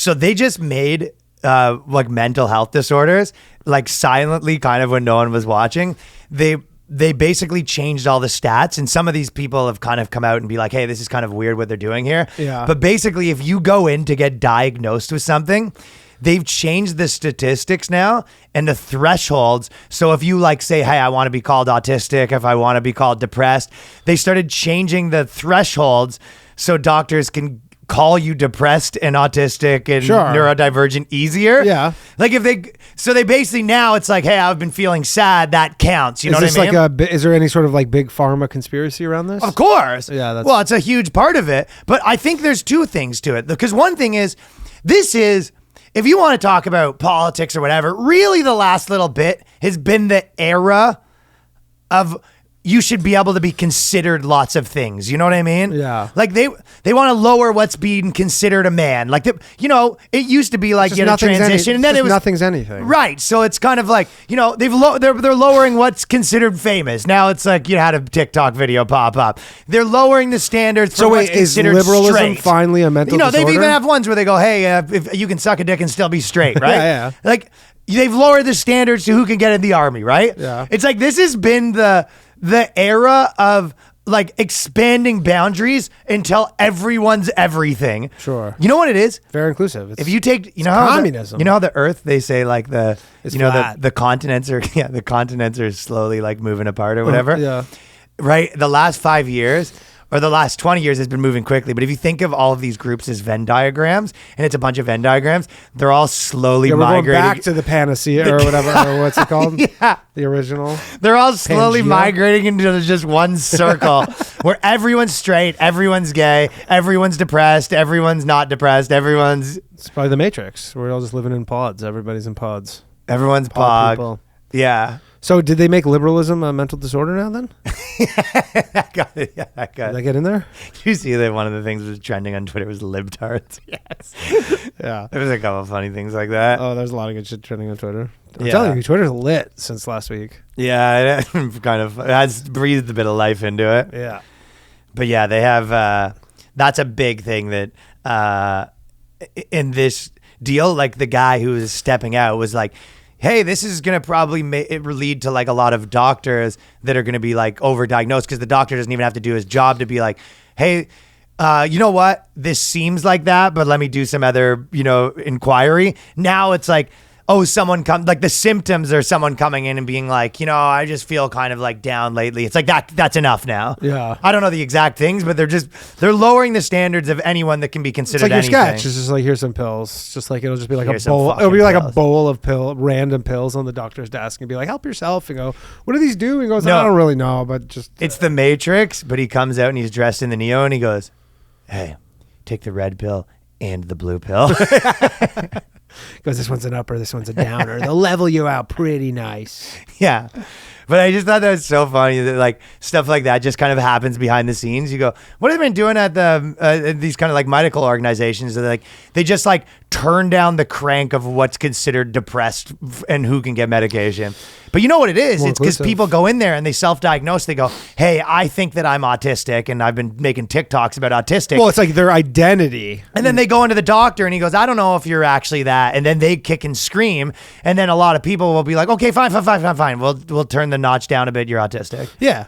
So they just made like mental health disorders, like silently, kind of when no one was watching. They basically changed all the stats, and some of these people have kind of come out and be like, hey, this is kind of weird what they're doing here. Yeah. But basically, if you go in to get diagnosed with something, they've changed the statistics now and the thresholds. So if you like say, hey, I want to be called autistic, if I want to be called depressed, they started changing the thresholds so doctors can call you depressed and autistic and neurodivergent easier. Yeah. Like if they basically now it's like, hey, I've been feeling sad, that counts. You know what I mean? Is there any sort of like big pharma conspiracy around this? Of course. Yeah. Well, it's a huge part of it, but I think there's two things to it. Because one thing is, if you want to talk about politics or whatever, really the last little bit has been the era of you should be able to be considered lots of things. You know what I mean? Yeah. Like they want to lower what's being considered a man. Like, it used to be like you had a transition and then it was nothing's anything. Right. So it's kind of like, they're lowering what's considered famous. Now it's like you had a TikTok video pop up. They're lowering the standards for what's considered is liberalism straight. Finally a mental disorder? They've even have ones where they go, hey, if you can suck a dick and still be straight, right? Yeah. Like they've lowered the standards to who can get in the army, right? Yeah. It's like this has been the era of like expanding boundaries until everyone's everything. Sure. You know what it is? Very inclusive. If you take, how communism. You know how the Earth, they say like the flat. continents are slowly like moving apart or whatever. Yeah. Right. The last 5 years or the last 20 years has been moving quickly. But if you think of all of these groups as Venn diagrams, and it's a bunch of Venn diagrams, they're all slowly migrating. We're going back to the panacea or whatever, or what's it called? Yeah. The original. They're all slowly Pangea. migrating into just one circle where everyone's straight, everyone's gay, everyone's depressed, everyone's not depressed, It's probably the Matrix. We're all just living in pods. Everybody's in pods. Everyone's Pod pog. people. Yeah. So did they make liberalism a mental disorder now then? I got it. Yeah, I got Did it. that get in there? Did you see that one of the things was trending on Twitter was libtards? Yes. Yeah. There was a couple of funny things like that. Oh, there's a lot of good shit trending on Twitter. I'm Yeah. telling you, Twitter's lit since last week. Yeah, it has breathed a bit of life into it. Yeah. But yeah, they have, that's a big thing that in this deal, like the guy who was stepping out was like, hey, this is going to probably lead to like a lot of doctors that are going to be like overdiagnosed because the doctor doesn't even have to do his job to be like, hey, you know what? This seems like that, but let me do some other, inquiry. Now it's like, oh, like the symptoms are someone coming in and being like, I just feel kind of like down lately. It's like that's enough now. Yeah. I don't know the exact things, but they're lowering the standards of anyone that can be considered It's like your anything. sketch. It's just like, here's some pills. It's just like, it'll just be like Here's a bowl. some It'll be like fucking a bowl of random pills on the doctor's desk and be like, help yourself. And go, what do these do? And he goes, No. I don't really know, but just. It's the Matrix, but he comes out and he's dressed in the Neo and he goes, hey, take the red pill and the blue pill. Goes, this one's an upper, this one's a downer. They'll level you out pretty nice. Yeah. But I just thought that was so funny that like stuff like that just kind of happens behind the scenes. You go, what have they been doing at these kind of like medical organizations? They're like, they just like turn down the crank of what's considered depressed and who can get medication. But you know what it is? More It's because inclusive. people go in there and they self-diagnose. They go, hey, I think that I'm autistic and I've been making TikToks about autistic. Well, it's like their identity. And then they go into the doctor and he goes, I don't know if you're actually that. And then they kick and scream. And then a lot of people will be like, okay, fine. We'll turn the notch down a bit. You're autistic. Yeah.